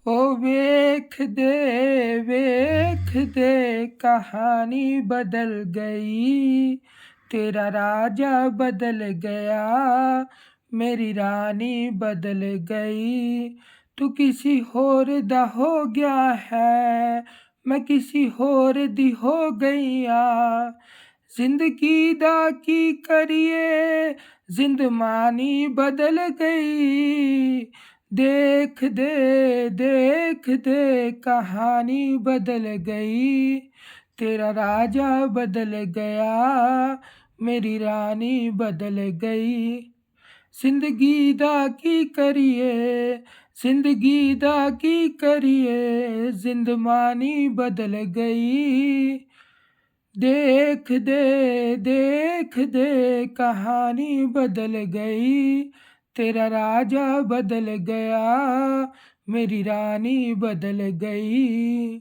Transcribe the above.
ओ वेख दे कहानी बदल गई। तेरा राजा बदल गया, मेरी रानी बदल गई। तू किसी होर दा हो गया है, मैं किसी होर दी हो गई आ। जिंदगी दा की करिए, जिंदमानी बदल गई। देख दे कहानी बदल गई। तेरा राजा बदल गया, मेरी रानी बदल गई। जिंदगी दा की करिए, जिंदगी दा की करिए, जिंदमानी बदल गई। देख दे कहानी बदल गई। तेरा राजा बदल गया, मेरी रानी बदल गई।